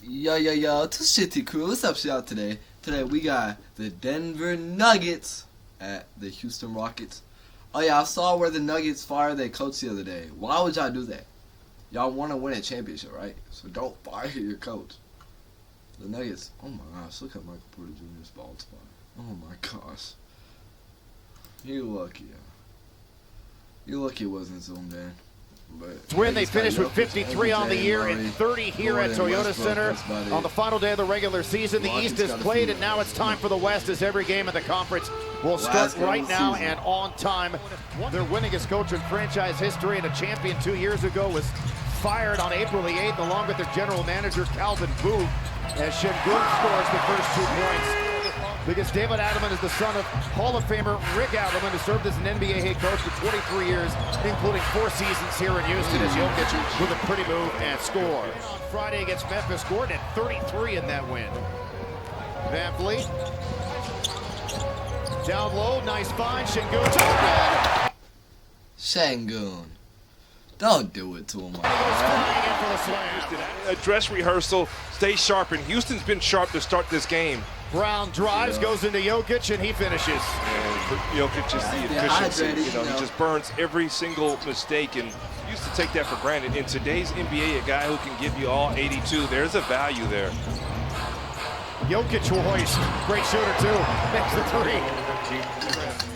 Yo, to Shitty Crew, what's up y'all today? Today we got the Denver Nuggets at the Houston Rockets. Oh yeah, I saw where the Nuggets fired their coach the other day. Why would y'all do that? Y'all want to win a championship, right? So don't fire your coach. The Nuggets, oh my gosh, look at Michael Porter Jr.'s ball spot. Oh my gosh. You lucky. You lucky it wasn't zoomed in. Win, they finished with 53 on the year and 30 here at Toyota Center on the final day of the regular season. The East is played, and now it's time for the West, as every game in the conference will start right now and on time. Their winningest coach in franchise history and a champion 2 years ago was fired on April the 8th, along with their general manager, Calvin Booth, as Şengün scores the first 2 points. Because David Adelman is the son of Hall of Famer Rick Adelman, who served as an NBA head coach for 23 years, including 4 seasons here in Houston, as Jokic with a pretty move and score. Friday against Memphis, Gordon at 33 in that win. Van Vliet. Down low, nice find, Şengün. Şengün. Don't do it to him like that. A dress rehearsal, stay sharp, and Houston's been sharp to start this game. Brown drives, goes into Jokic, and he finishes. And Jokic is the efficiency. He just burns every single mistake, and used to take that for granted. In today's NBA, a guy who can give you all 82, there's a value there. Jokic will hoist. Great shooter, too. Makes the 3.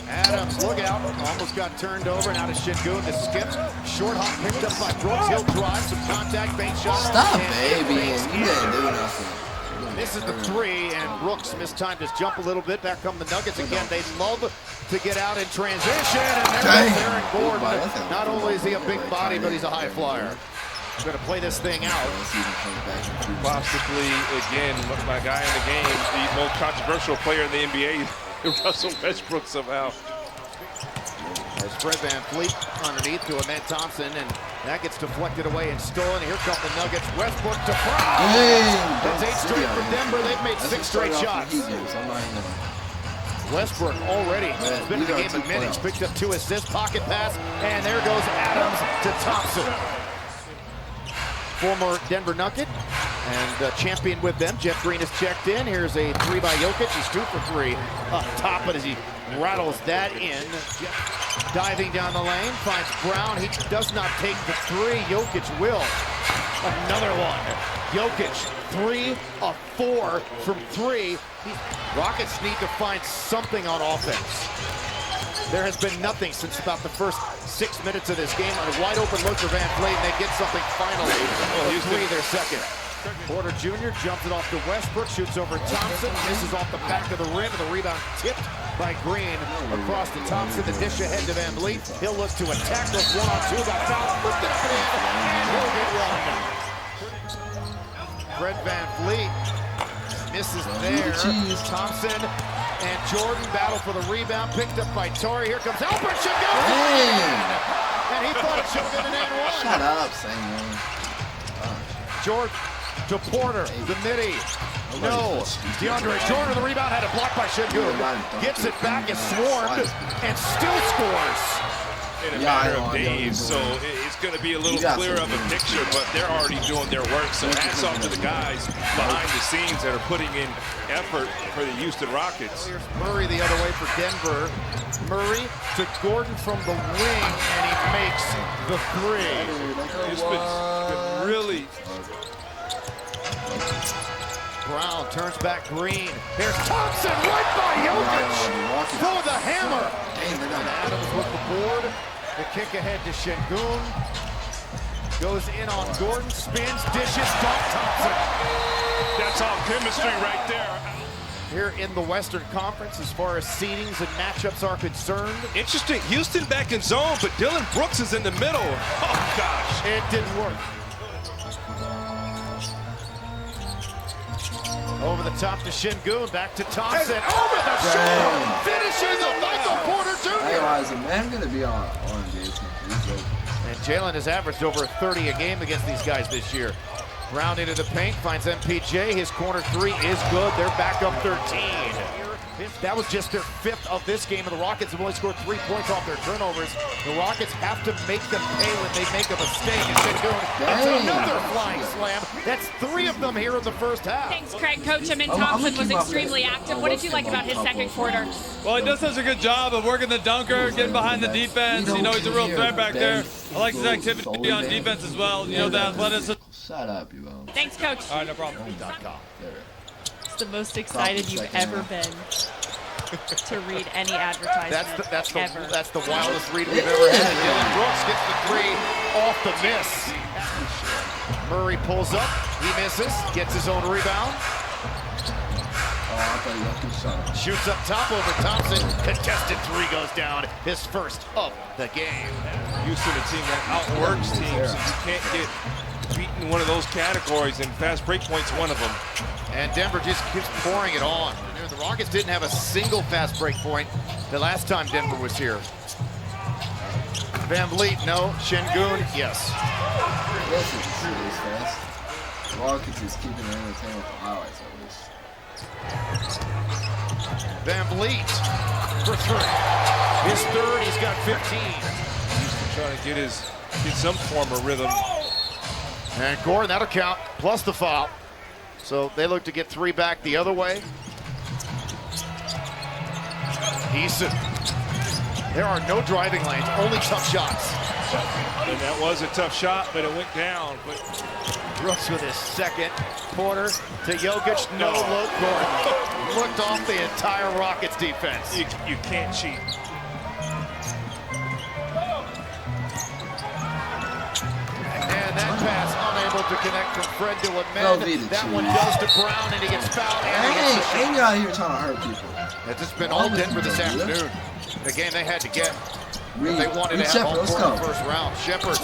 Adams, look out. Almost got turned over. Now to Şengün, the skip. Short hop picked up by Brooks. He'll drive, some contact, bank shot. Stop, baby. You didn't do nothing. This is the 3, and Brooks mistimed his jump a little bit. Back come the Nuggets again. They love to get out in transition, and there goes Aaron Gordon. Not only is he a big body, but he's a high flyer. We're going to play this thing out. Possibly, again, my guy in the game, the most controversial player in the NBA, Russell Westbrook somehow. As Fred Van Vliet underneath to Ahmed Thompson, and that gets deflected away and stolen. Here come the Nuggets. Westbrook to Brown. That's 8 straight for Denver. They've made 6 straight shots. Westbrook already has been in the game in minutes. Picked up 2 assists, pocket pass, and there goes Adams to Thompson. Former Denver Nugget and champion with them. Jeff Green has checked in. Here's a 3 by Jokic. He's 2 for 3 up top, but as he rattles that in, diving down the lane, finds Brown. He does not take the 3. Jokic will. Another one. Jokic, 3 of 4 from 3. Rockets need to find something on offense. There has been nothing since about the first 6 minutes of this game. On a wide open look for Van Vliet, and they get something finally. Well, 3 their second. Porter Jr. jumps it off to Westbrook, shoots over Thompson, misses off the back of the rim, and the rebound tipped by Green across to Thompson. The dish ahead to Van Vliet. He'll look to attack those 1-on-2. Got fouled, lifted up and he'll get one. Fred Van Vliet misses there. Thompson and Jordan battle for the rebound, picked up by Torrey. Here comes Albert Şengün. And he thought it should have been an and 1. Shut up, Şengün. Jordan to Porter, the midi. No, DeAndre Jordan, the rebound, had it blocked by Şengün. Gets it back, is swarmed, and still scores. In a matter of days, so it's going to be a little clearer of a picture, but they're already doing their work. So hats off to the guys behind the scenes that are putting in effort for the Houston Rockets. Here's Murray the other way for Denver. Murray to Gordon from the wing, and he makes the 3. It's been really... Brown turns back Green. Here's Thompson right by Jokic for the hammer. And Adams with the board. The kick ahead to Şengün. Goes in on Gordon, spins, dishes, dunk Thompson. That's all chemistry right there. Here in the Western Conference, as far as seedings and matchups are concerned. Interesting, Houston back in zone, but Dylan Brooks is in the middle. Oh gosh. It didn't work. Over the top to Şengün, back to Thompson, over the shoulder, finishes the Michael Porter Jr. Hey, is a man going to be on engagement? And Jalen has averaged over 30 a game against these guys this year. Brown into the paint, finds MPJ, his corner 3 is good, they're back up 13. That was just their 5th of this game, and the Rockets have only scored 3 points off their turnovers. The Rockets have to make them pay when they make a mistake. And Şengün, that's another flying slam. slam. That's 3 of them here in the first half. Thanks, Craig. Coach Amin Thompson was extremely active. What did you like about his second quarter? Well, he does such a good job of working the dunker, getting behind the defense. You know, he's a real threat back there. I like his activity on defense as well. You know, the athleticism. Shut up, you won't. Thanks, Coach. All right, no problem. It's the most excited you've ever been to read any advertisement. That's the wildest read we've ever had. Dylan Brooks gets the 3 off the miss. Murray pulls up, he misses, gets his own rebound. Shoots up top over Thompson. Contested 3 goes down. His first of the game. Houston, a team that outworks teams. So you can't get beaten in one of those categories, and fast break point's one of them. And Denver just keeps pouring it on. The Rockets didn't have a single fast break point the last time Denver was here. Van Vliet, no. Şengün, yes. Rockets is keeping it entertaining with the highlights at least. Van Vliet for 3. His third, he's got 15. Houston trying to get some form of rhythm. And Gordon, that'll count, plus the foul. So they look to get 3 back the other way. Eason. There are no driving lanes, only tough shots. And that was a tough shot, but it went down. But Brooks with his second quarter to Jokic, no look. Gordon looked off the entire Rockets defense. you can't cheat. And that pass unable to connect from Fred to Ahmed. That one goes to Brown and he gets fouled. Ain't out here trying to hurt people. It's just been all Denver this afternoon. The game they had to get. They wanted to have Shepard, all 4 in the first round. Shepard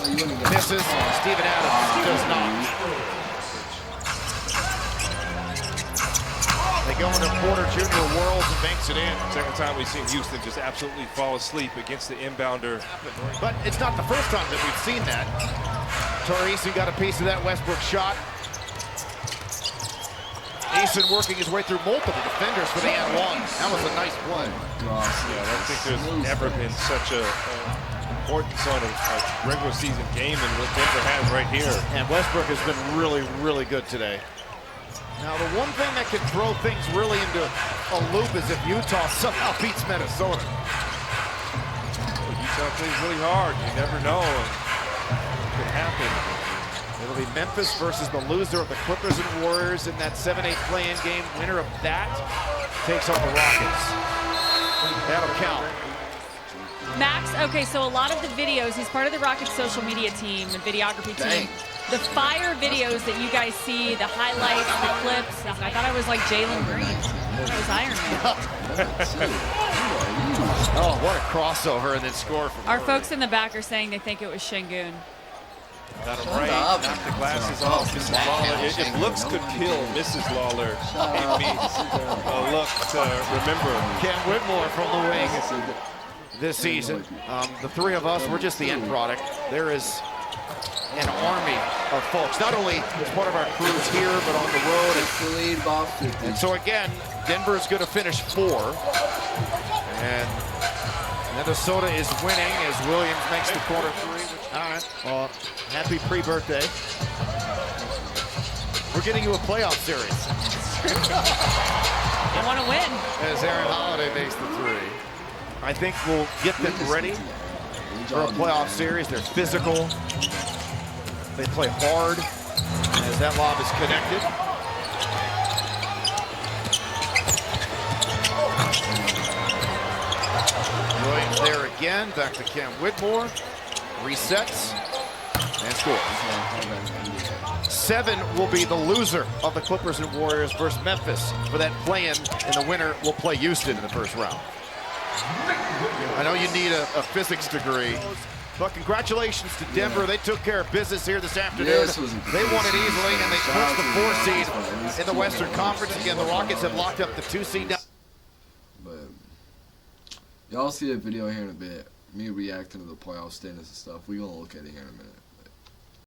misses. Steven Adams does not. They go into Porter Jr. whirls and banks it in. Second time we've seen Houston just absolutely fall asleep against the inbounder. But it's not the first time that we've seen that. Eason got a piece of that Westbrook shot. Eason working his way through multiple defenders for the and 1. That was a nice play. Yeah, I don't think there's ever been such a importance on a regular season game and what Denver has right here. And Westbrook has been really, really good today. Now, the one thing that could throw things really into a loop is if Utah somehow beats Minnesota. Utah plays really hard. You never know. It could happen. It'll be Memphis versus the loser of the Clippers and Warriors in that 7-8 play-in game. Winner of that takes on the Rockets. That'll count. Max, okay, so a lot of the videos, he's part of the Rockets social media team, the videography team. The fire videos that you guys see, the highlights, the clips, I thought I was like Jalen Green. It was Iron Man. Oh, what a crossover and then score from Our folks in the back are saying they think it was Şengün. Got him right. Knocked the glasses off. Mrs. Lawler. If looks could kill Mrs. Lawler, give me a look to remember. Cam Whitmore from the wing this season. The 3 of us, we're just the end product. There is an army of folks, not only as part of our crews here, but on the road. And so again, Denver is going to finish 4. And Minnesota is winning as Williams makes the corner 3. All right, well, happy pre-birthday. We're getting you a playoff series. I want to win. As Aaron Holiday makes the 3. I think we'll get them ready for a playoff series. They're physical. They play hard as that lob is connected. Williams there again. Back to Cam Whitmore. Resets and scores. 7 will be the loser of the Clippers and Warriors versus Memphis for that play-in, and the winner will play Houston in the first round. I know you need a physics degree, but congratulations to Denver. They took care of business here this afternoon. They won it easily, and they clinched the 4 seed in the Western Conference. Again, the Rockets have locked up the 2 seed now. But y'all see a video here in a bit. Me reacting to the playoff standings and stuff. We're gonna look at it here in a minute.